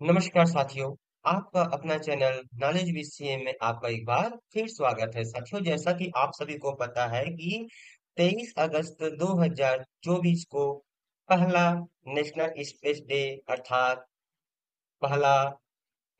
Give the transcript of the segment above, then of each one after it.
नमस्कार साथियों। आपका अपना चैनल नॉलेज बीसीए में आपका एक बार फिर स्वागत है साथियों। जैसा कि आप सभी को पता है कि 23 अगस्त 2024 को पहला नेशनल स्पेस डे अर्थात पहला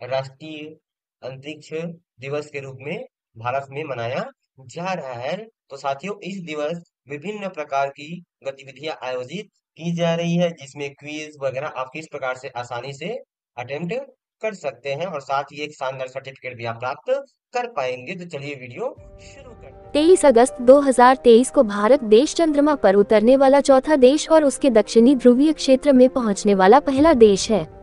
राष्ट्रीय अंतरिक्ष दिवस के रूप में भारत में मनाया जा रहा है। तो साथियों, इस दिवस विभिन्न प्रकार की गतिविधियां आयोजित की जा रही है, जिसमें क्विज वगैरह आप किस प्रकार से आसानी से अटेम्प्ट कर सकते हैं और साथ ही एक शानदार सर्टिफिकेट भी आप प्राप्त कर पाएंगे। तो चलिए वीडियो शुरू करते हैं। 23 अगस्त 2023 को भारत देश चंद्रमा पर उतरने वाला चौथा देश और उसके दक्षिणी ध्रुवीय क्षेत्र में पहुंचने वाला पहला देश है।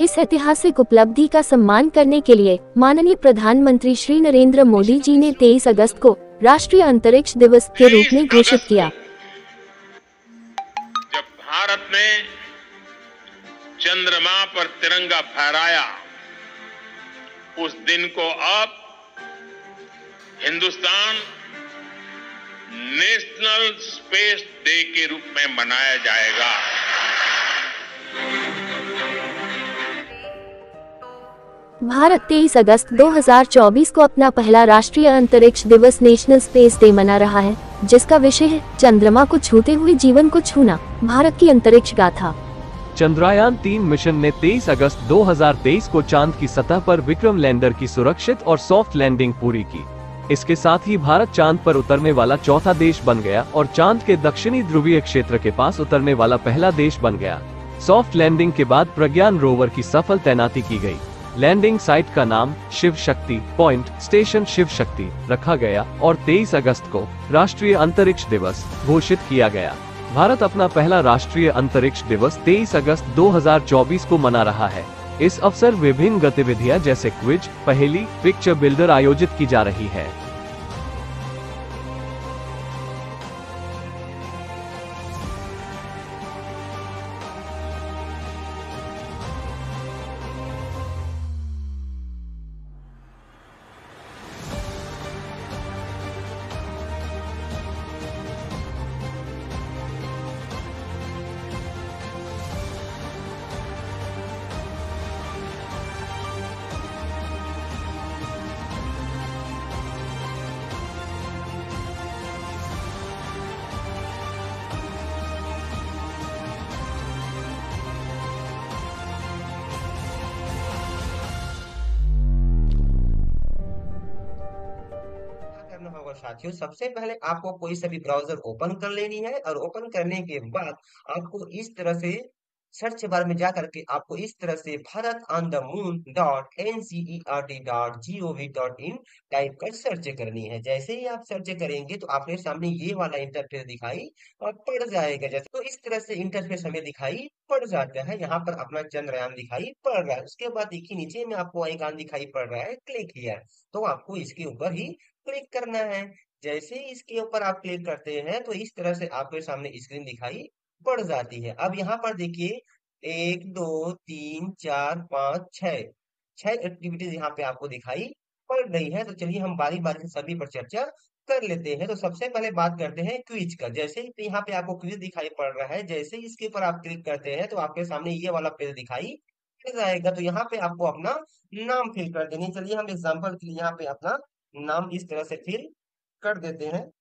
इस ऐतिहासिक उपलब्धि का सम्मान करने के लिए माननीय प्रधानमंत्री श्री नरेंद्र मोदी जी ने 23 अगस्त को राष्ट्रीय अंतरिक्ष दिवस के रूप में 23 घोषित अगस्त किया। जब भारत ने चंद्रमा पर तिरंगा फहराया, उस दिन को अब हिंदुस्तान नेशनल स्पेस डे के रूप में मनाया जाएगा। भारत 23 अगस्त 2024 को अपना पहला राष्ट्रीय अंतरिक्ष दिवस नेशनल स्पेस डे मना रहा है, जिसका विषय है चंद्रमा को छूते हुए जीवन को छूना, भारत की अंतरिक्ष गाथा। चंद्रयान-3 मिशन ने 23 अगस्त 2023 को चांद की सतह पर विक्रम लैंडर की सुरक्षित और सॉफ्ट लैंडिंग पूरी की। इसके साथ ही भारत चांद पर उतरने वाला चौथा देश बन गया और चांद के दक्षिणी ध्रुवीय क्षेत्र के पास उतरने वाला पहला देश बन गया। सॉफ्ट लैंडिंग के बाद प्रज्ञान रोवर की सफल तैनाती की गई। लैंडिंग साइट का नाम शिव शक्ति पॉइंट स्टेशन शिव शक्ति रखा गया और 23 अगस्त को राष्ट्रीय अंतरिक्ष दिवस घोषित किया गया। भारत अपना पहला राष्ट्रीय अंतरिक्ष दिवस 23 अगस्त 2024 को मना रहा है। इस अवसर विभिन्न गतिविधियां जैसे क्विज, पहेली, पिक्चर बिल्डर आयोजित की जा रही है। करना होगा साथियों, सबसे पहले आपको कोई सा भी ब्राउजर ओपन कर लेनी है और ओपन करने के बाद आपको इस तरह से सर्च बार में जा करके आपको इस तरह से Bharat on the moon dot NCERT.gov.in type कर सर्च करनी है। जैसे ही आप सर्च करेंगे तो आपके सामने ये वाला इंटरफेस दिखाई और पड़ जाएगा। जैसे तो इस तरह से इंटरफेस हमें दिखाई पड़ जाता है। यहाँ पर अपना चंद्रयान दिखाई पड़ रहा है। उसके बाद देखिए नीचे में आपको आइकन दिखाई पड़ रहा है क्लिक हियर, तो आपको इसके ऊपर ही क्लिक करना है। जैसे ही इसके ऊपर आप क्लिक करते हैं तो इस तरह से आपके सामने स्क्रीन दिखाई पड़ जाती है। अब यहाँ पर देखिए 1 2 3 4 5 6 छह एक्टिविटीज यहाँ पे आपको दिखाई पड़ रही है। तो चलिए हम बारी बारी से सभी पर चर्चा कर लेते हैं। तो सबसे पहले बात करते हैं क्विज का। जैसे ही यहाँ पे आपको क्विज दिखाई पड़ रहा है, जैसे ही इसके ऊपर आप क्लिक करते हैं तो आपके सामने ये वाला पेज दिखाई पड़ जाएगा। तो यहाँ पे आपको अपना नाम फिल कर देनी। चलिए हम एग्जाम्पल के लिए यहाँ पे अपना नाम इस तरह से फिल कर देते हैं।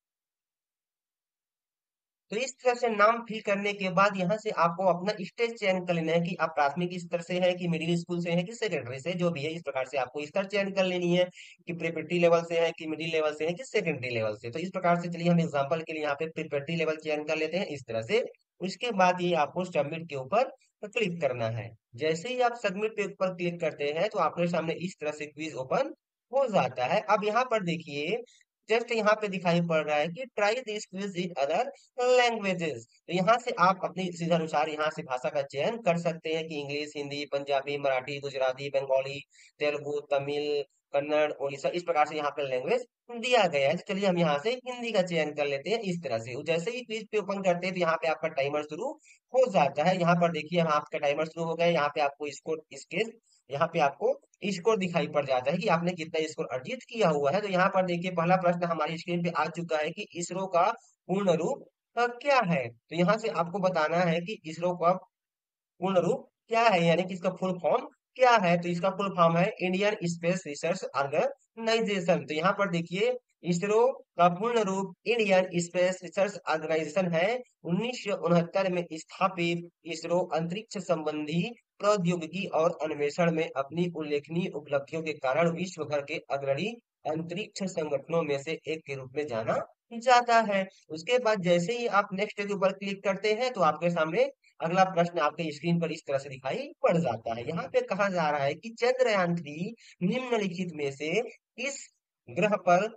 तो इस तरह से नाम फिल करने के बाद यहाँ से आपको अपना स्टेज चयन कर लेना है कि आप प्राथमिक स्तर से है कि मिडिल स्कूल से है कि सेकेंडरी से, जो भी है इस प्रकार से आपको स्तर चयन कर लेनी है कि प्रिपरेटरी लेवल से है कि मिडिल लेवल से है कि सेकेंडरी लेवल से। तो इस प्रकार से चलिए हम एग्जाम्पल के लिए यहाँ पे प्रिपरेटरी लेवल चयन कर लेते हैं इस तरह से। उसके बाद ये आपको सबमिट के ऊपर क्लिक करना है। जैसे ही आप सबमिट पे ऊपर क्लिक करते हैं तो आपके सामने इस तरह से क्विज ओपन हो जाता है। अब यहाँ पर देखिए जस्ट यहाँ पे दिखाई पड़ रहा है कि try this quiz in other languages. तो यहाँ से आप अपनी इच्छा अनुसार यहाँ से भाषा का चयन कर सकते हैं कि इंग्लिश, हिंदी, पंजाबी, मराठी, गुजराती, बंगाली, तेलुगु, तमिल, कन्नड़, उड़ीसा, इस प्रकार से यहाँ पे लैंग्वेज दिया गया है। तो चलिए हम यहाँ से हिंदी का चयन कर लेते हैं इस तरह से। जैसे ही क्विज पे ओपन करते हैं तो यहाँ पे आपका टाइमर शुरू हो जाता है। यहाँ पर देखिए हम आपका टाइमर शुरू हो गया है। यहाँ पे आपको स्कोर स्केल यहाँ पे आपको स्कोर दिखाई पड़ जाता है कि आपने कितना स्कोर अर्जित किया हुआ है। तो यहाँ पर देखिए पहला प्रश्न हमारी स्क्रीन पे आ चुका है कि इसरो का पूर्ण रूप क्या है। तो यहाँ से आपको बताना है कि इसरो का पूर्ण रूप क्या है, यानी कि इसका फुल फॉर्म क्या है? तो इसका फुल फॉर्म है इंडियन स्पेस रिसर्च ऑर्गेनाइजेशन। तो यहाँ पर देखिए, इसरो का पूर्ण रूप इंडियन स्पेस रिसर्च ऑर्गेनाइजेशन है। 1969 में स्थापित इसरो अंतरिक्ष संबंधी प्रौद्योगिकी और अन्वेषण में अपनी उल्लेखनीय उपलब्धियों के कारण विश्व भर के अग्रणी अंतरिक्ष संगठनों में से एक के रूप में जाना जाता है। उसके बाद जैसे ही आप नेक्स्ट के ऊपर क्लिक करते हैं तो आपके सामने अगला प्रश्न आपके स्क्रीन पर इस तरह से दिखाई पड़ जाता है। यहाँ पे कहा जा रहा है कि चंद्रयान 3 निम्नलिखित में से किस ग्रह पर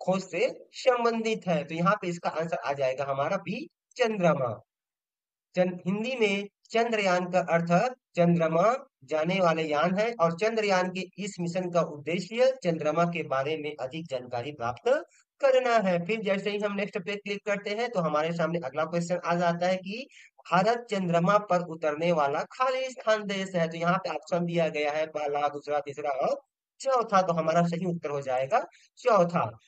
खोज से संबंधित है? तो यहाँ पे इसका आंसर आ जाएगा हमारा बी, चंद्रमा। हिंदी में चंद्रयान का अर्थ चंद्रमा जाने वाले यान है, और चंद्रयान के इस मिशन का उद्देश्य चंद्रमा के बारे में अधिक जानकारी प्राप्त करना है। फिर जैसे ही हम नेक्स्ट पे क्लिक करते हैं तो हमारे सामने अगला क्वेश्चन आ जाता है कि भारत चंद्रमा पर उतरने वाला खाली स्थान देश है। तो यहाँ पे ऑप्शन दिया गया है पहला, दूसरा, तीसरा और चौथा। तो हमारा सही उत्तर हो जाएगा चौथा।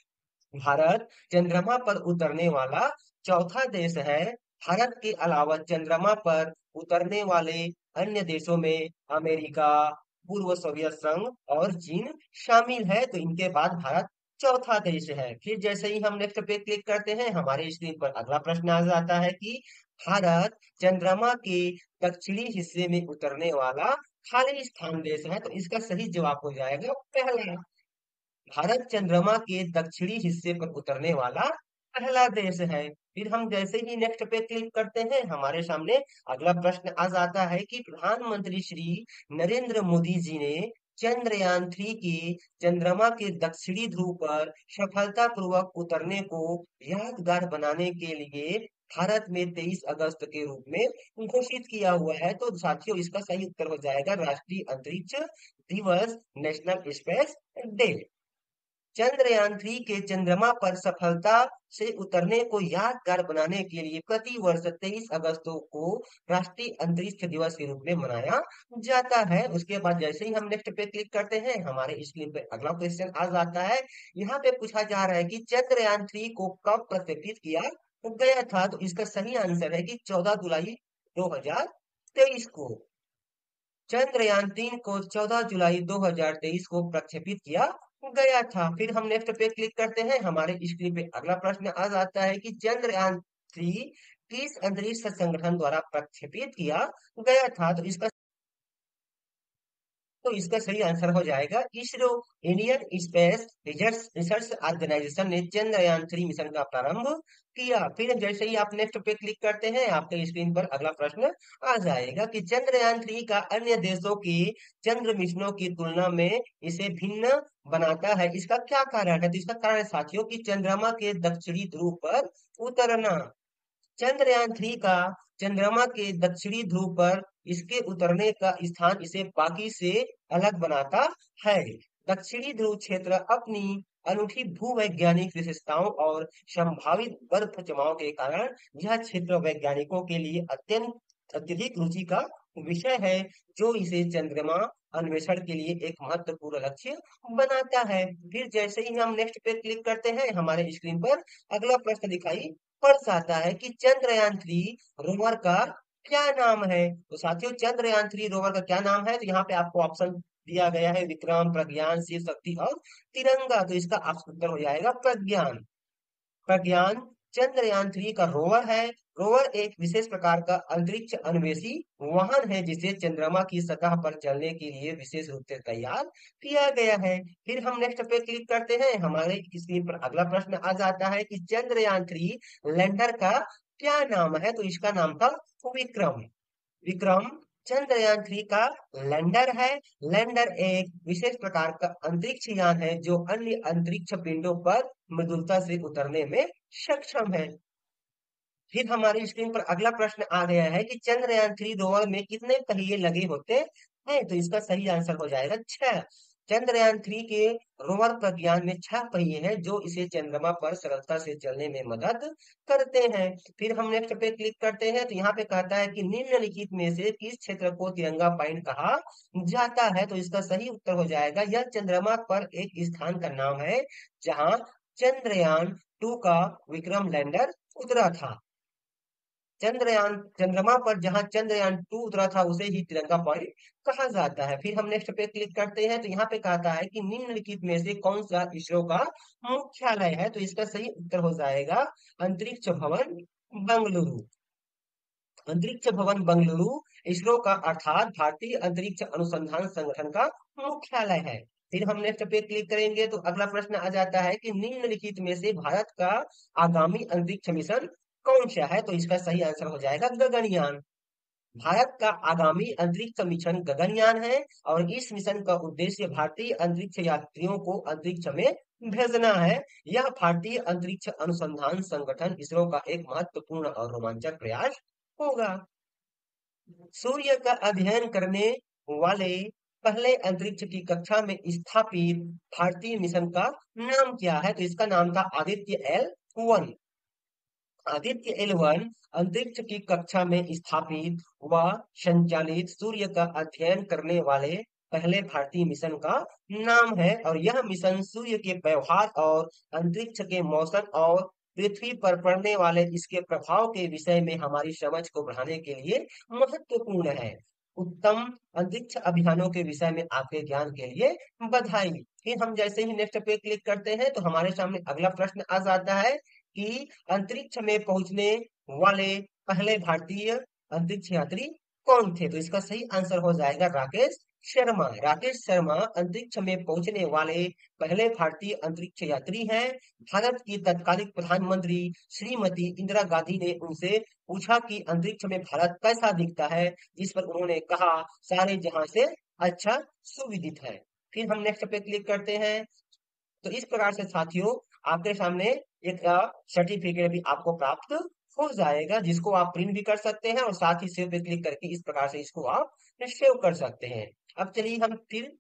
भारत चंद्रमा पर उतरने वाला चौथा देश है। भारत के अलावा चंद्रमा पर उतरने वाले अन्य देशों में अमेरिका, पूर्व सोवियत संघ और चीन शामिल है। तो इनके बाद भारत चौथा देश है। फिर जैसे ही हम नेक्स्ट पे क्लिक करते हैं हमारे स्क्रीन पर अगला प्रश्न आ जाता है कि भारत चंद्रमा के दक्षिणी हिस्से में उतरने वाला खाली स्थान देश है। तो इसका सही जवाब हो जाएगा पहला। भारत चंद्रमा के दक्षिणी हिस्से पर उतरने वाला पहला देश है। फिर हम जैसे ही नेक्स्ट पे क्लिक करते हैं हमारे सामने अगला प्रश्न आ जाता है कि प्रधानमंत्री श्री नरेंद्र मोदी जी ने चंद्रयान 3 के चंद्रमा के दक्षिणी ध्रुव पर सफलतापूर्वक उतरने को यादगार बनाने के लिए भारत में 23 अगस्त के रूप में घोषित किया हुआ है। तो साथियों इसका सही उत्तर हो जाएगा राष्ट्रीय अंतरिक्ष दिवस, नेशनल स्पेस डे। चंद्रयान 3 के चंद्रमा पर सफलता से उतरने को यादगार बनाने के लिए प्रति वर्ष 23 अगस्त को राष्ट्रीय अंतरिक्ष दिवस के रूप में मनाया जाता है। उसके बाद जैसे ही हम नेक्स्ट पे क्लिक करते हैं हमारे स्क्रीन पे अगला क्वेश्चन आ जाता है। यहाँ पे पूछा जा रहा है कि चंद्रयान 3 को कब प्रक्षेपित किया गया था? तो इसका सही आंसर है कि 14 जुलाई 2023 को। चंद्रयान 3 को 14 जुलाई 2023 को प्रक्षेपित किया गया था। फिर हम नेक्स्ट पे क्लिक करते हैं हमारे स्क्रीन पे अगला प्रश्न आ जाता है कि चंद्रयान 3 किस अंतरिक्ष संगठन द्वारा प्रक्षेपित किया गया था? तो इसका सही आंसर हो जाएगा ISRO. Indian Space Research Organisation ने चंद्रयान 3 मिशन का प्रारंभ किया। फिर जैसे ही आप नेक्स्ट पे क्लिक करते हैं आपके स्क्रीन पर अगला प्रश्न आ जाएगा कि चंद्रयान 3 का अन्य देशों की चंद्र मिशनों की तुलना में इसे भिन्न बनाता है, इसका क्या कारण है? तो इसका कारण है साथियों की चंद्रमा के दक्षिणी ध्रुव पर उतरना। चंद्रयान 3 का चंद्रमा के दक्षिणी ध्रुव पर इसके उतरने का स्थान इसे बाकी से अलग बनाता है। दक्षिणी ध्रुव क्षेत्र अपनी अनूठी भूवैज्ञानिक विशेषताओं और संभावित बर्फ जमाव के कारण यह क्षेत्र वैज्ञानिकों के लिए अत्यधिक रुचि का विषय है, जो इसे चंद्रमा अन्वेषण के लिए एक महत्वपूर्ण लक्ष्य बनाता है। फिर जैसे ही हम नेक्स्ट पे क्लिक करते हैं हमारे स्क्रीन पर अगला प्रश्न दिखाई पड़ जाता है कि चंद्रयान 3 रोवर का क्या नाम है? तो साथियों चंद्रयान 3 रोवर का क्या नाम है? तो यहाँ पे आपको ऑप्शन दिया गया है विक्रम, प्रज्ञान, शिव शक्ति और तिरंगा। तो इसका उत्तर हो जाएगा प्रज्ञान। प्रज्ञान चंद्रयान 3 का रोवर है। रोवर एक विशेष प्रकार का अंतरिक्ष अन्वेषी वाहन है जिसे चंद्रमा की सतह पर चलने के लिए विशेष रूप से तैयार किया गया है। फिर हम नेक्स्ट पे क्लिक करते हैं हमारे स्क्रीन पर अगला प्रश्न आ जाता है कि चंद्रयान 3 लैंडर का क्या नाम है? तो इसका नाम था विक्रम। विक्रम चंद्रयान 3 का लैंडर है। लैंडर एक विशेष प्रकार का अंतरिक्ष यान है जो अन्य अंतरिक्ष पिंडों पर मृदुलता से उतरने में सक्षम है। फिर हमारी स्क्रीन पर अगला प्रश्न आ गया है कि चंद्रयान 3 रोवर में कितने पहिए लगे होते हैं? तो इसका सही आंसर हो जाएगा 6। चंद्रयान 3 के रोवर प्रज्ञान में 6 पहिए हैं जो इसे चंद्रमा पर सरलता से चलने में मदद करते हैं। फिर हम नेक्स्ट पे क्लिक करते हैं तो यहाँ पे कहता है कि निम्नलिखित में से किस क्षेत्र को तिरंगा पॉइंट कहा जाता है? तो इसका सही उत्तर हो जाएगा यह चंद्रमा पर एक स्थान का नाम है जहाँ चंद्रयान 2 का विक्रम लैंडर उतरा था। चंद्रयान चंद्रमा पर जहां चंद्रयान 2 उतरा था उसे ही तिरंगा पॉइंट कहा जाता है। फिर हम नेक्स्ट पे क्लिक करते हैं तो यहाँ पे कहता है कि निम्नलिखित में से कौन सा इसरो का मुख्यालय है, तो इसका सही उत्तर हो जाएगा अंतरिक्ष भवन बंगलुरु। अंतरिक्ष भवन बंगलुरु इसरो का अर्थात भारतीय अंतरिक्ष अनुसंधान संगठन का मुख्यालय है। फिर हम नेक्स्ट पे क्लिक करेंगे तो अगला प्रश्न आ जाता है कि निम्नलिखित में से भारत का आगामी अंतरिक्ष मिशन कौन सा है, तो इसका सही आंसर हो जाएगा गगनयान। भारत का आगामी अंतरिक्ष मिशन गगनयान है और इस मिशन का उद्देश्य भारतीय अंतरिक्ष यात्रियों को अंतरिक्ष में भेजना है। यह भारतीय अंतरिक्ष अनुसंधान संगठन इसरो का एक महत्वपूर्ण और रोमांचक प्रयास होगा। सूर्य का अध्ययन करने वाले पहले अंतरिक्ष की कक्षा में स्थापित भारतीय मिशन का नाम क्या है, तो इसका नाम था आदित्य L1। आदित्य L1 अंतरिक्ष की कक्षा में स्थापित व संचालित सूर्य का अध्ययन करने वाले पहले भारतीय मिशन का नाम है और यह मिशन सूर्य के व्यवहार और अंतरिक्ष के मौसम और पृथ्वी पर पड़ने वाले इसके प्रभाव के विषय में हमारी समझ को बढ़ाने के लिए महत्वपूर्ण है। उत्तम अंतरिक्ष अभियानों के विषय में आपके ज्ञान के लिए बधाई। फिर हम जैसे ही नेक्स्ट पे क्लिक करते हैं तो हमारे सामने अगला प्रश्न आ जाता है कि अंतरिक्ष में पहुंचने वाले पहले भारतीय अंतरिक्ष यात्री कौन थे, तो इसका सही आंसर हो जाएगा राकेश शर्मा। राकेश शर्मा अंतरिक्ष में पहुंचने वाले पहले भारतीय अंतरिक्ष यात्री हैं। भारत की तत्कालीन प्रधानमंत्री श्रीमती इंदिरा गांधी ने उनसे पूछा कि अंतरिक्ष में भारत कैसा दिखता है, जिस पर उन्होंने कहा सारे जहां से अच्छा सुविदित है। फिर हम नेक्स्ट पे क्लिक करते हैं तो इस प्रकार से साथियों आपके सामने एक सर्टिफिकेट भी आपको प्राप्त हो जाएगा, जिसको आप प्रिंट भी कर सकते हैं और साथ ही सेव पे क्लिक करके इस प्रकार से इसको आप सेव कर सकते हैं। अब चलिए हम फिर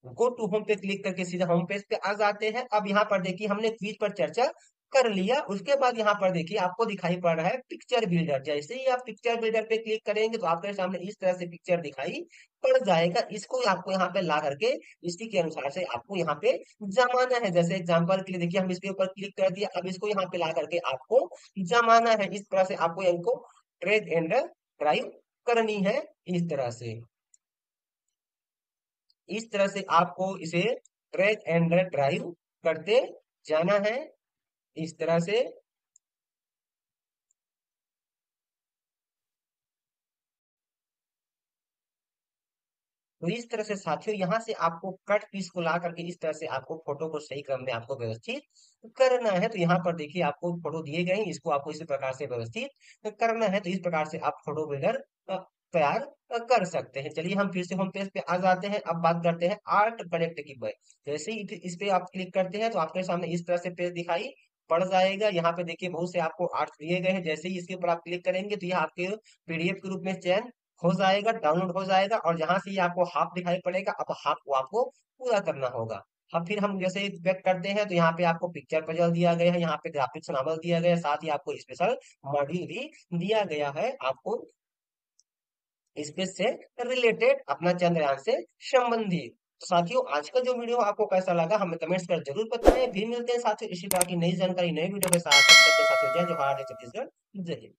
गो टू होम पे क्लिक करके सीधा होम पेज पे आ जाते हैं। अब यहाँ पर देखिए हमने क्विज पर चर्चा कर लिया, उसके बाद यहाँ पर देखिए आपको दिखाई पड़ रहा है पिक्चर बिल्डर। जैसे ही आप पिक्चर बिल्डर पे क्लिक करेंगे तो आपके सामने इस तरह से पिक्चर दिखाई पड़ जाएगा। इसको आपको यहाँ पे ला करके इसी के अनुसार से आपको यहाँ पे जमाना है। जैसे एग्जांपल के लिए देखिए हम इसके ऊपर क्लिक कर दिया, अब इसको यहाँ पे ला करके आपको जमाना है। इस तरह से आपको इनको ड्रैग एंड ड्राइव करनी है। इस तरह से आपको इसे ड्रैग एंड ड्राइव करते जाना है इस तरह से। तो इस तरह से साथियों यहाँ से आपको कट पीस को ला करके इस तरह से आपको फोटो को सही क्रम में आपको व्यवस्थित करना है। तो यहाँ पर देखिए आपको फोटो दिए गए हैं, इसको आपको इसी प्रकार से व्यवस्थित करना है। तो इस प्रकार से आप फोटो बिल्डर तैयार कर सकते हैं। चलिए हम फिर से होम पेज पे आ जाते हैं। अब बात करते हैं आर्ट कनेक्ट की। जैसे ही इस पे आप क्लिक करते हैं तो आपके सामने इस तरह से पेज दिखाई पड़ जाएगा। यहाँ पे देखिए बहुत से आपको आर्ट दिए गए हैं। जैसे ही इसके ऊपर आप क्लिक करेंगे तो यह आपके पीडीएफ के रूप में चयन हो जाएगा, डाउनलोड हो जाएगा और जहां से ये आपको हाफ दिखाई पड़ेगा अब हाफ को आपको पूरा करना होगा। अब फिर हम जैसे बैक करते हैं तो यहाँ पे आपको पिक्चर पजल दिया गया है, यहाँ पे ग्राफिक्स नॉवल दिया गया है, साथ ही आपको स्पेशल मॉड्यूल भी दिया गया है आपको स्पेस से रिलेटेड अपना चंद्रयान से संबंधित। तो साथियों आज का जो वीडियो आपको कैसा लगा हमें कमेंट्स कर जरूर बताएं। फिर मिलते हैं साथियों इसी तरह की नई जानकारी नई वीडियो के साथ। तब तक के साथियों जय जवाहर जय छत्तीसगढ़ जय हिंद।